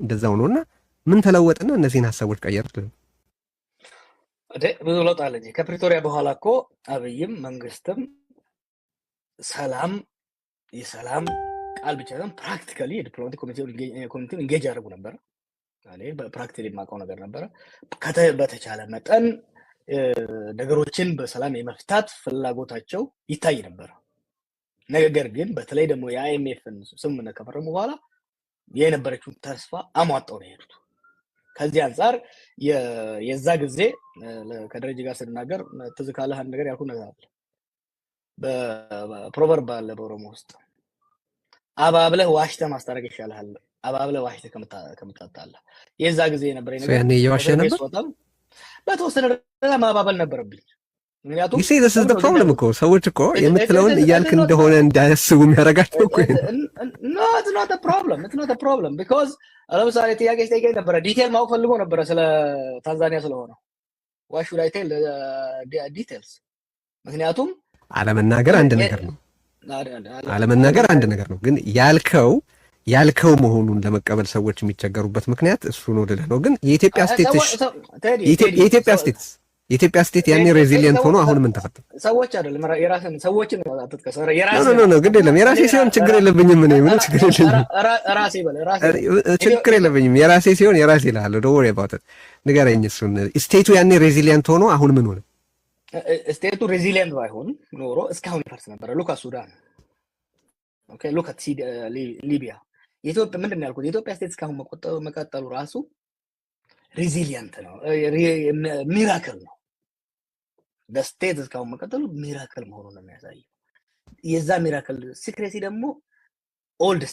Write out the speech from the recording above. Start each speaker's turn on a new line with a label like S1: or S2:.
S1: እንደዛው ነውና ምን ተለወጠና እነዚህን ሐሳቦች ቀየሩት?
S2: ብዙ ለውጥ አለ እንጂ ከፕሪቶሪያ በኋላ እኮ አብይም መንግስትም የሰላም ቃል ብቻ ሳይሆን ፕራክቲካሊ የዲፕሎማቲክ ኮሚቴውን ኢንጌጅ ያደርጉ ነበር። እኔ በፕራክቲካሊ የማውቀው ነገር ነበረ። በተቻለ መጠን ነገሮችን በሰላም የመፍታት ፍላጎታቸው ይታይ ነበር። ነገር ግን በተለይ ደግሞ የአይኤምኤፍን ስምምነት ከፈረሙ በኋላ የነበረችውን ተስፋ አሟጣው ነው የሄዱት። ከዚህ አንፃር የዛ ጊዜ ከደረጀ ጋር ስናገር ትዝ ካለህ አንድ ነገር ያልኩት ነገር አለ። በፕሮቨርብ አለ በኦሮሞ ውስጥ አባብለህ ዋሽተህ ማስታረቅ ይሻልሃል አባብለህ ዋሽተህ ከምታጣላህ። የዛ ጊዜ የነበረ ነገር
S1: ያኔ እየዋሸ ነበር።
S2: በተወሰነ ደረጃ ማባበል ነበረብኝ። ምክንያቱም
S1: you see this is the problem እኮ ሰዎች እኮ የምትለውን እያልክ እንደሆነ እንዳያስቡ የሚያደርጋቸው እኮ
S2: no it's not a problem because ለምሳሌ ጥያቄ ሲጠይቀኝ ነበረ ዲቴል ማወቅ ፈልጎ ነበረ ስለ ታንዛኒያ ስለሆነ why should I tell the details? ምክንያቱም
S1: አለመናገር አንድ ነገር ነው ግን ያልከው መሆኑን ለመቀበል ሰዎች የሚቸገሩበት ምክንያት እሱ ነው ልልህ ነው። ግን የኢትዮጵያ ስቴት ያኔ ሬዚሊየንት ሆኖ አሁን ምን ተፈጠረ?
S2: ሰዎች አይደለም የራስን ሰዎችን አትጥቀሰረ
S1: ነው ግድ የለም የራሴ ሲሆን ችግር የለብኝም። ምን ችግር የለኝም። ችግር የለብኝም። የራሴ ሲሆን የራሴ እልሃለሁ። don't worry about it። ንገረኝ እሱን። ስቴቱ ያኔ ሬዚሊየንት ሆኖ አሁን ምን ሆነ?
S2: ስቴቱ ሬዚሊየንት ባይሆን ኖሮ እስካሁን ይፈርስ ነበር። ሉክ አት ሱዳን፣ ኦኬ ሉክ አት ሊቢያ። የኢትዮጵያ ምንድነው ያልኩት? የኢትዮጵያ ስቴት እስካሁን መቀጠሉ ራሱ ሬዚሊየንት ነው፣ ሚራክል ነው። በስቴት እስካሁን መቀጠሉ ሚራክል መሆኑን ነው የሚያሳየው። የዛ ሚራክል ሲክሬሲ ደግሞ ኦልድ